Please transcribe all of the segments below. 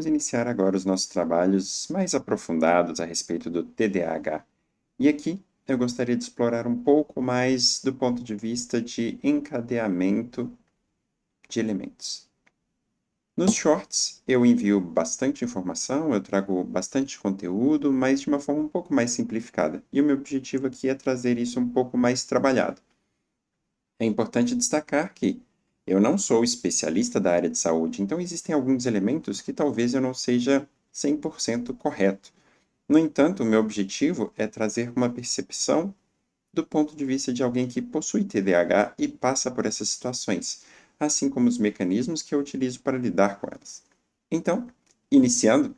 Vamos iniciar agora os nossos trabalhos mais aprofundados a respeito do TDAH. E aqui eu gostaria de explorar um pouco mais do ponto de vista de encadeamento de elementos. Nos shorts eu envio bastante informação, eu trago bastante conteúdo, mas de uma forma um pouco mais simplificada. E o meu objetivo aqui é trazer isso um pouco mais trabalhado. É importante destacar que eu não sou especialista da área de saúde, então existem alguns elementos que talvez eu não seja 100% correto. No entanto, o meu objetivo é trazer uma percepção do ponto de vista de alguém que possui TDAH e passa por essas situações, assim como os mecanismos que eu utilizo para lidar com elas. Então, iniciando,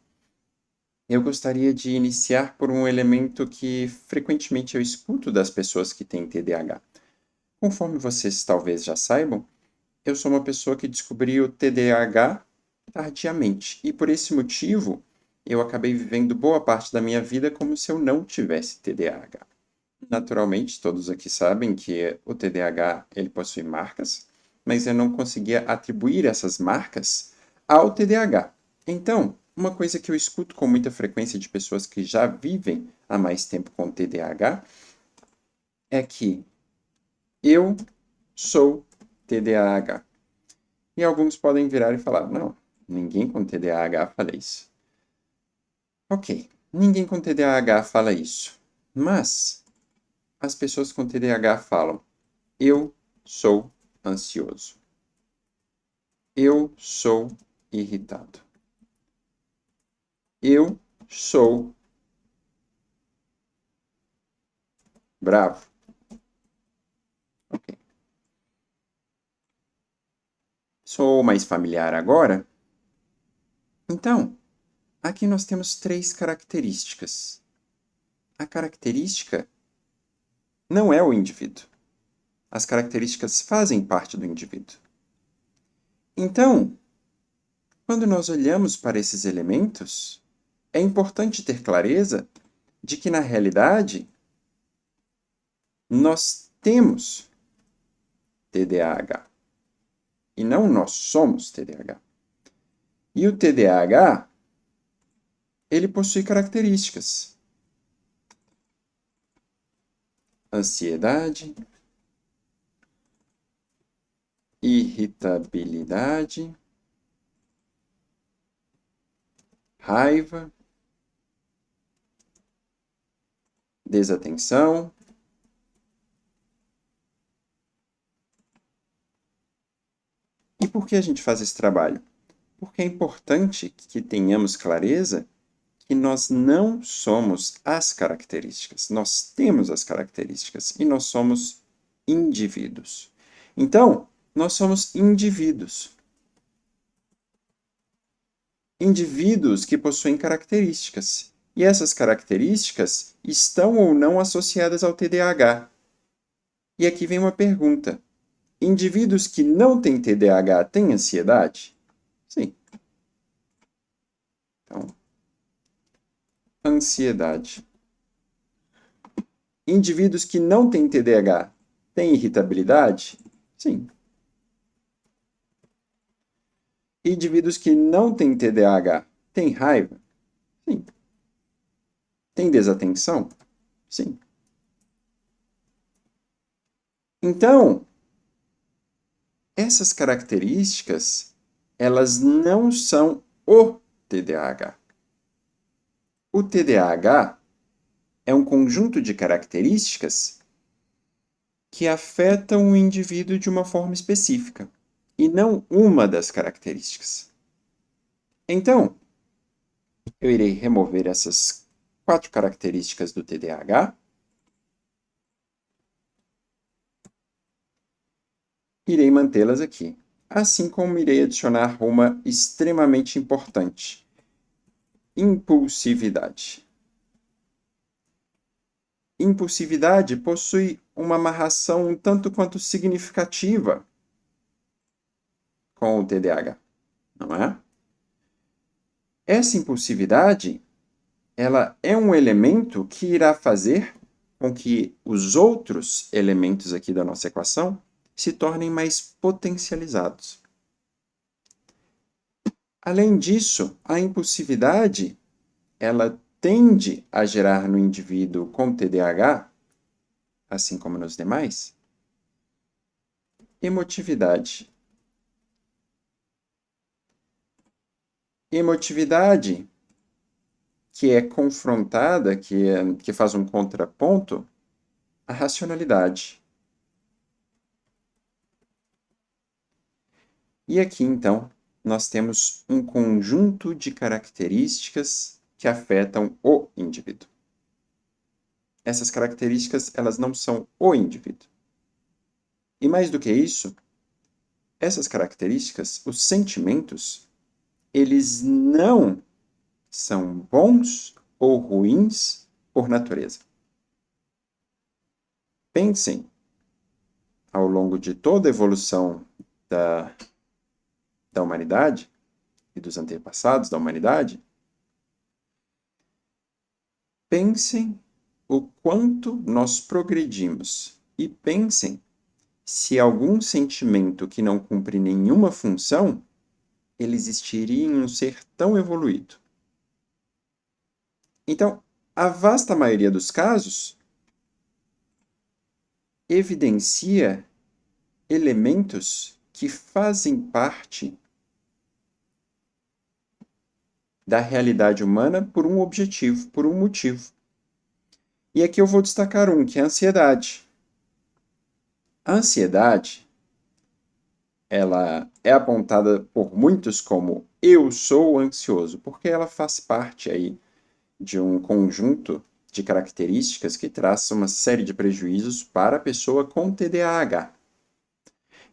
eu gostaria de iniciar por um elemento que frequentemente eu escuto das pessoas que têm TDAH. Conforme vocês talvez já saibam, eu sou uma pessoa que descobriu o TDAH tardiamente, e por esse motivo eu acabei vivendo boa parte da minha vida como se eu não tivesse TDAH. Naturalmente, todos aqui sabem que o TDAH ele possui marcas, mas eu não conseguia atribuir essas marcas ao TDAH. Então, uma coisa que eu escuto com muita frequência de pessoas que já vivem há mais tempo com TDAH é que eu sou TDAH. E alguns podem virar e falar: não, ninguém com TDAH fala isso. Ok, ninguém com TDAH fala isso. Mas as pessoas com TDAH falam: eu sou ansioso. Eu sou irritado. Eu sou bravo. Ok. Sou mais familiar agora? Então, aqui nós temos três características. A característica não é o indivíduo. As características fazem parte do indivíduo. Então, quando nós olhamos para esses elementos, é importante ter clareza de que, na realidade, nós temos TDAH e não nós somos TDAH. E o TDAH, ele possui características: ansiedade, irritabilidade, raiva, desatenção, e por que a gente faz esse trabalho? Porque é importante que tenhamos clareza que nós não somos as características. Nós temos as características e nós somos indivíduos. Então, nós somos indivíduos. Indivíduos que possuem características. E essas características estão ou não associadas ao TDAH. E aqui vem uma pergunta: indivíduos que não têm TDAH têm ansiedade? Sim. Então, ansiedade. Indivíduos que não têm TDAH têm irritabilidade? Sim. Indivíduos que não têm TDAH têm raiva? Sim. Tem desatenção? Sim. Então, essas características, elas não são o TDAH. O TDAH é um conjunto de características que afetam o indivíduo de uma forma específica, e não uma das características. Então, eu irei remover essas 4 características do TDAH. Irei mantê-las aqui, assim como irei adicionar uma extremamente importante: impulsividade. Impulsividade possui uma amarração um tanto quanto significativa com o TDAH, não é? Essa impulsividade, ela é um elemento que irá fazer com que os outros elementos aqui da nossa equação se tornem mais potencializados. Além disso, a impulsividade, ela tende a gerar no indivíduo com TDAH, assim como nos demais, emotividade. Emotividade que é confrontada, que faz um contraponto à racionalidade. E aqui, então, nós temos um conjunto de características que afetam o indivíduo. Essas características, elas não são o indivíduo. E mais do que isso, essas características, os sentimentos, eles não são bons ou ruins por natureza. Pensem, ao longo de toda a evolução da, da humanidade e dos antepassados da humanidade, pensem o quanto nós progredimos e pensem se algum sentimento que não cumpre nenhuma função, ele existiria em um ser tão evoluído. Então, a vasta maioria dos casos evidencia elementos que fazem parte da realidade humana por um objetivo, por um motivo. E aqui eu vou destacar um, que é a ansiedade. A ansiedade, ela é apontada por muitos como eu sou ansioso, porque ela faz parte aí de um conjunto de características que traça uma série de prejuízos para a pessoa com TDAH.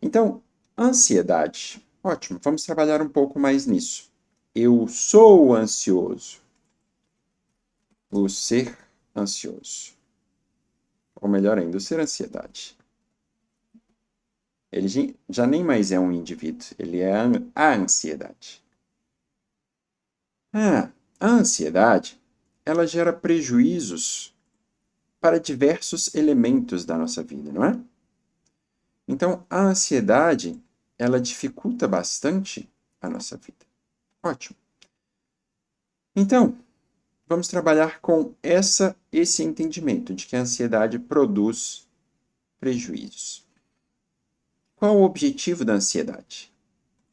Então, ansiedade. Ótimo, vamos trabalhar um pouco mais nisso. Eu sou ansioso. O ser ansioso. Ou melhor ainda, o ser ansiedade. Ele já nem mais é um indivíduo, ele é a ansiedade. A ansiedade, ela gera prejuízos para diversos elementos da nossa vida, não é? Então, a ansiedade, ela dificulta bastante a nossa vida. Ótimo. Então, vamos trabalhar com esse entendimento de que a ansiedade produz prejuízos. Qual o objetivo da ansiedade?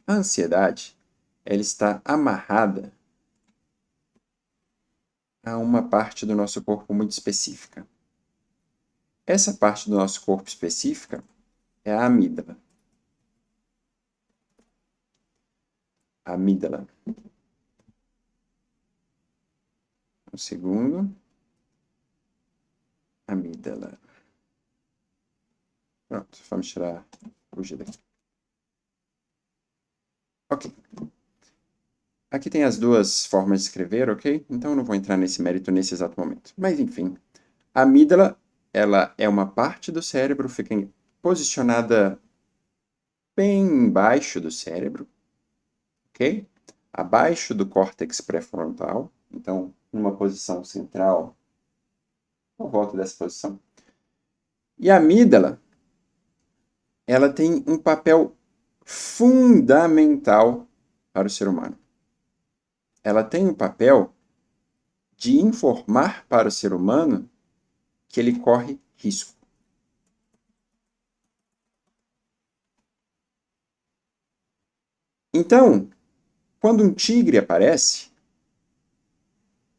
A ansiedade, ela está amarrada a uma parte do nosso corpo muito específica. Essa parte do nosso corpo específica é a amígdala. A amígdala. Um segundo. Amígdala. Pronto, vamos tirar o G daqui. Ok. Aqui tem as duas formas de escrever, ok? Então eu não vou entrar nesse mérito nesse exato momento. Mas enfim, a amígdala, ela é uma parte do cérebro, fica posicionada bem embaixo do cérebro, ok? Abaixo do córtex pré-frontal, então numa posição central, por volta dessa posição. E a amígdala, ela tem um papel fundamental para o ser humano. Ela tem um papel de informar para o ser humano que ele corre risco. Então, quando um tigre aparece,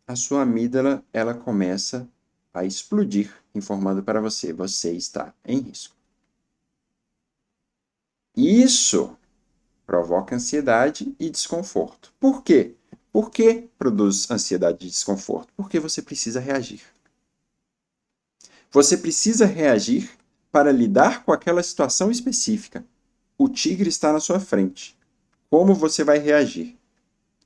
a sua amígdala ela começa a explodir, informando para você, você está em risco. Isso provoca ansiedade e desconforto. Por quê? Por que produz ansiedade e desconforto? Porque você precisa reagir. Você precisa reagir para lidar com aquela situação específica. O tigre está na sua frente. Como você vai reagir?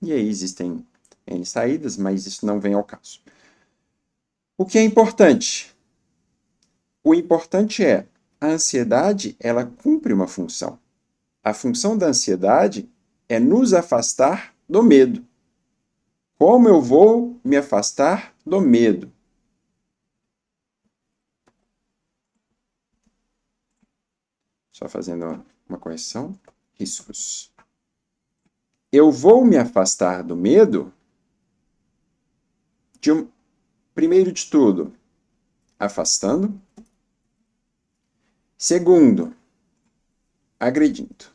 E aí existem N saídas, mas isso não vem ao caso. O que é importante? O importante é a ansiedade, ela cumpre uma função. A função da ansiedade é nos afastar do medo. Como eu vou me afastar do medo? Só fazendo uma correção. Riscos. Eu vou me afastar do medo primeiro de tudo, afastando. Segundo, agredindo.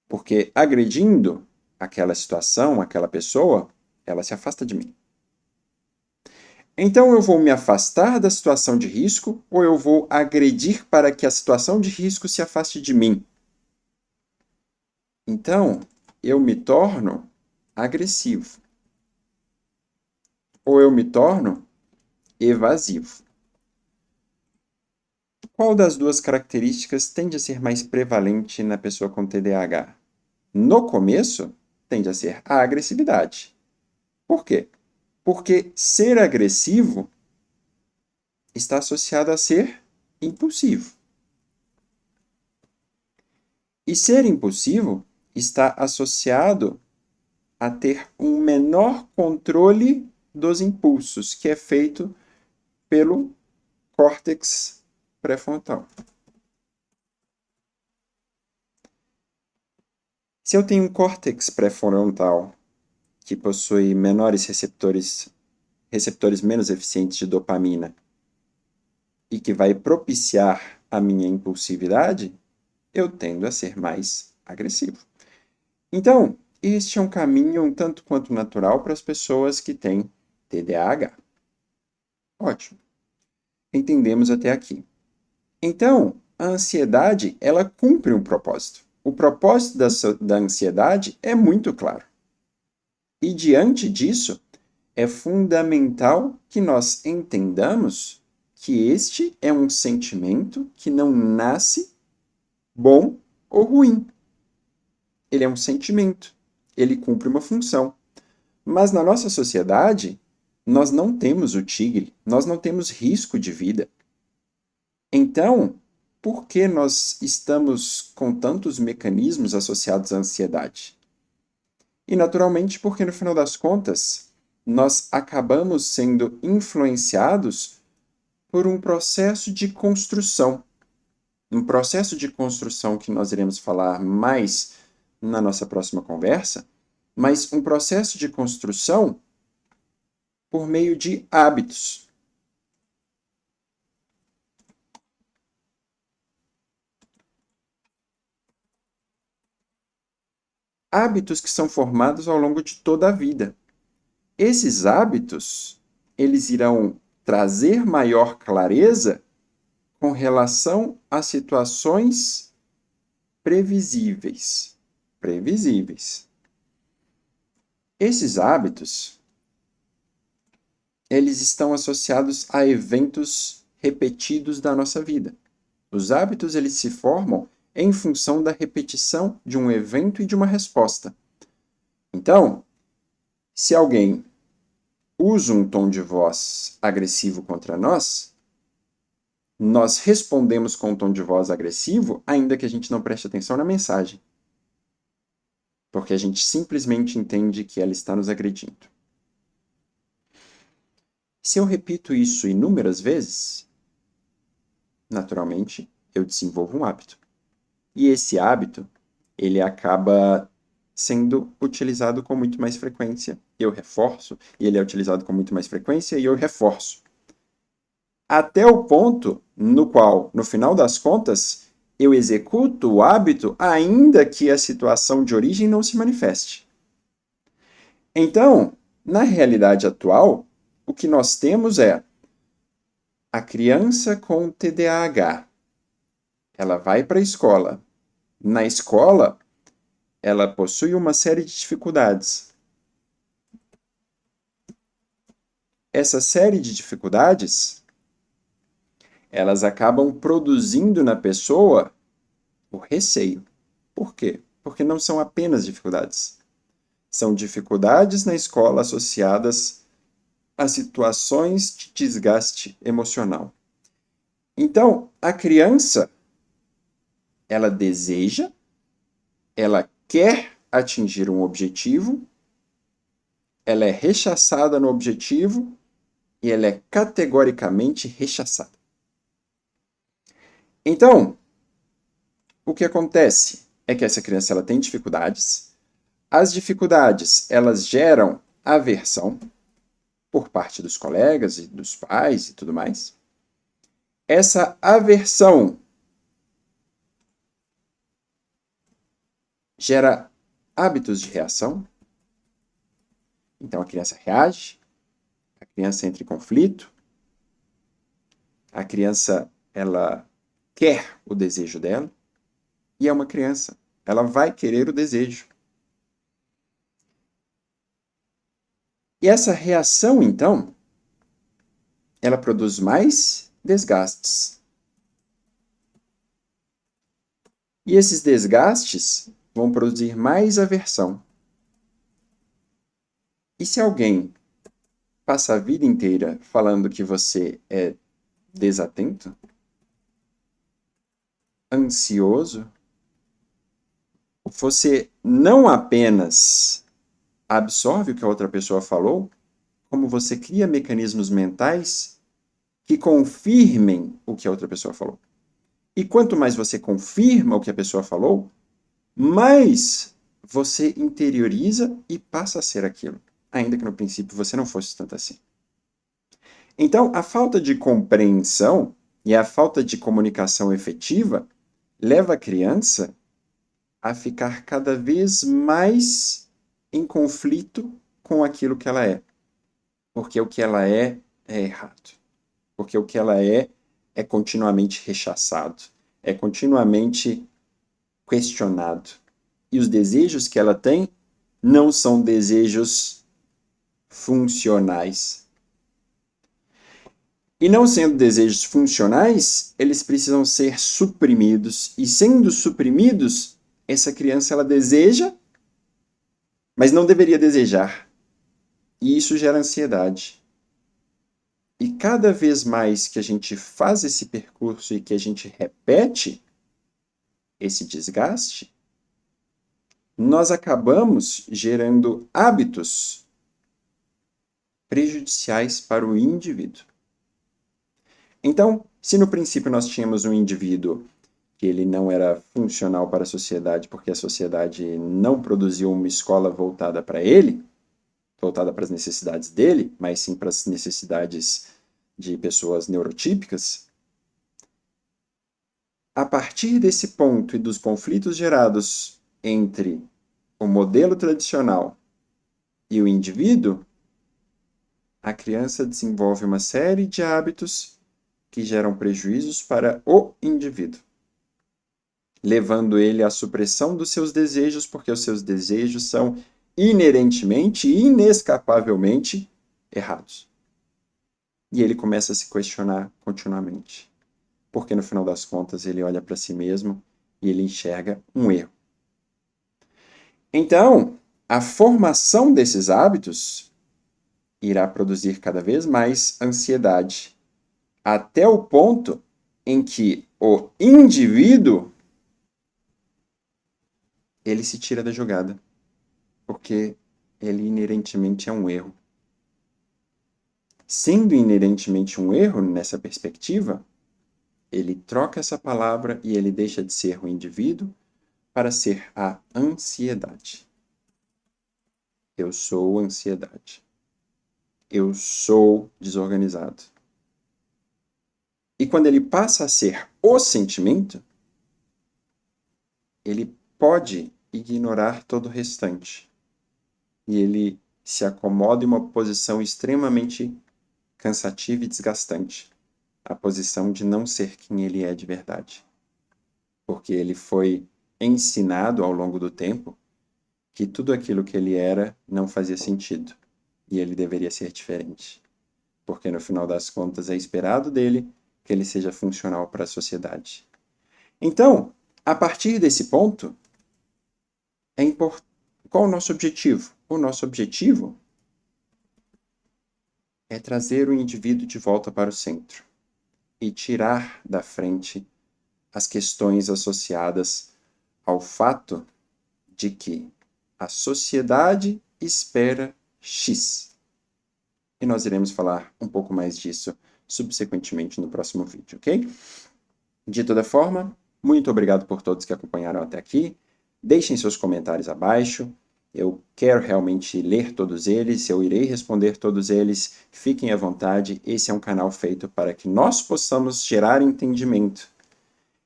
Porque agredindo aquela situação, aquela pessoa, ela se afasta de mim. Então eu vou me afastar da situação de risco ou eu vou agredir para que a situação de risco se afaste de mim? Então, eu me torno agressivo ou eu me torno evasivo. Qual das duas características tende a ser mais prevalente na pessoa com TDAH? No começo, tende a ser a agressividade. Por quê? Porque ser agressivo está associado a ser impulsivo. E ser impulsivo está associado a ter um menor controle dos impulsos, que é feito pelo córtex pré-frontal. Se eu tenho um córtex pré-frontal que possui menores receptores menos eficientes de dopamina e que vai propiciar a minha impulsividade, eu tendo a ser mais agressivo. Então, este é um caminho um tanto quanto natural para as pessoas que têm TDAH. Ótimo. Entendemos até aqui. Então, a ansiedade, ela cumpre um propósito. O propósito da ansiedade é muito claro. E diante disso, é fundamental que nós entendamos que este é um sentimento que não nasce bom ou ruim. Ele é um sentimento. Ele cumpre uma função. Mas na nossa sociedade, nós não temos o tigre, nós não temos risco de vida. Então, por que nós estamos com tantos mecanismos associados à ansiedade? E, naturalmente, porque no final das contas, nós acabamos sendo influenciados por um processo de construção. Um processo de construção que nós iremos falar mais na nossa próxima conversa, mas um processo de construção por meio de hábitos. Hábitos que são formados ao longo de toda a vida. Esses hábitos, eles irão trazer maior clareza com relação a situações previsíveis. Previsíveis. Esses hábitos, eles estão associados a eventos repetidos da nossa vida. Os hábitos, eles se formam em função da repetição de um evento e de uma resposta. Então, se alguém usa um tom de voz agressivo contra nós, nós respondemos com um tom de voz agressivo, ainda que a gente não preste atenção na mensagem. Porque a gente simplesmente entende que ela está nos agredindo. Se eu repito isso inúmeras vezes, naturalmente, eu desenvolvo um hábito. E esse hábito, ele acaba sendo utilizado com muito mais frequência. Eu reforço, e ele é utilizado com muito mais frequência, e eu reforço. Até o ponto no qual, no final das contas, eu executo o hábito ainda que a situação de origem não se manifeste. Então, na realidade atual, o que nós temos é a criança com TDAH. Ela vai para a escola. Na escola, ela possui uma série de dificuldades. Essa série de dificuldades, elas acabam produzindo na pessoa o receio. Por quê? Porque não são apenas dificuldades. São dificuldades na escola associadas a situações de desgaste emocional. Então, a criança, ela deseja, ela quer atingir um objetivo, ela é rechaçada no objetivo e ela é categoricamente rechaçada. Então, o que acontece? é que essa criança ela tem dificuldades. As dificuldades, elas geram aversão por parte dos colegas e dos pais e tudo mais. Essa aversão gera hábitos de reação. Então a criança reage, a criança entra em conflito, a criança ela quer o desejo dela e é uma criança, ela vai querer o desejo. E essa reação, então, ela produz mais desgastes. E esses desgastes vão produzir mais aversão. E se alguém passa a vida inteira falando que você é desatento, ansioso, você não apenas absorve o que a outra pessoa falou, como você cria mecanismos mentais que confirmem o que a outra pessoa falou. E quanto mais você confirma o que a pessoa falou, mais você interioriza e passa a ser aquilo, ainda que no princípio você não fosse tanto assim. Então, a falta de compreensão e a falta de comunicação efetiva leva a criança a ficar cada vez mais em conflito com aquilo que ela é. Porque o que ela é errado. Porque o que ela é continuamente rechaçado, é continuamente questionado. E os desejos que ela tem não são desejos funcionais. E não sendo desejos funcionais, eles precisam ser suprimidos. E sendo suprimidos, essa criança ela deseja, mas não deveria desejar. E isso gera ansiedade. E cada vez mais que a gente faz esse percurso e que a gente repete esse desgaste, nós acabamos gerando hábitos prejudiciais para o indivíduo. Então, se no princípio nós tínhamos um indivíduo que ele não era funcional para a sociedade porque a sociedade não produziu uma escola voltada para ele, voltada para as necessidades dele, mas sim para as necessidades de pessoas neurotípicas, a partir desse ponto e dos conflitos gerados entre o modelo tradicional e o indivíduo, a criança desenvolve uma série de hábitos que geram prejuízos para o indivíduo, levando ele à supressão dos seus desejos, porque os seus desejos são inerentemente e inescapavelmente errados. E ele começa a se questionar continuamente, porque no final das contas ele olha para si mesmo e ele enxerga um erro. Então, a formação desses hábitos irá produzir cada vez mais ansiedade, até o ponto em que o indivíduo ele se tira da jogada, porque ele inerentemente é um erro. Sendo inerentemente um erro nessa perspectiva, ele troca essa palavra e ele deixa de ser o indivíduo para ser a ansiedade. Eu sou ansiedade. Eu sou desorganizado. E quando ele passa a ser o sentimento, ele pode ignorar todo o restante. E ele se acomoda em uma posição extremamente cansativa e desgastante. A posição de não ser quem ele é de verdade. Porque ele foi ensinado ao longo do tempo que tudo aquilo que ele era não fazia sentido. E ele deveria ser diferente. Porque no final das contas é esperado dele que ele seja funcional para a sociedade. Então, a partir desse ponto, qual o nosso objetivo? O nosso objetivo é trazer o indivíduo de volta para o centro e tirar da frente as questões associadas ao fato de que a sociedade espera X. E nós iremos falar um pouco mais disso subsequentemente no próximo vídeo, ok? De toda forma, muito obrigado por todos que acompanharam até aqui. Deixem seus comentários abaixo, eu quero realmente ler todos eles, eu irei responder todos eles, fiquem à vontade, esse é um canal feito para que nós possamos gerar entendimento.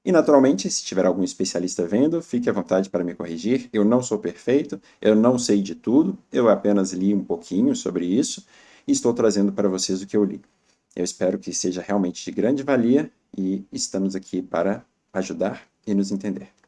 E, naturalmente, se tiver algum especialista vendo, fique à vontade para me corrigir. Eu não sou perfeito, eu não sei de tudo, eu apenas li um pouquinho sobre isso e estou trazendo para vocês o que eu li. Eu espero que seja realmente de grande valia e estamos aqui para ajudar e nos entender.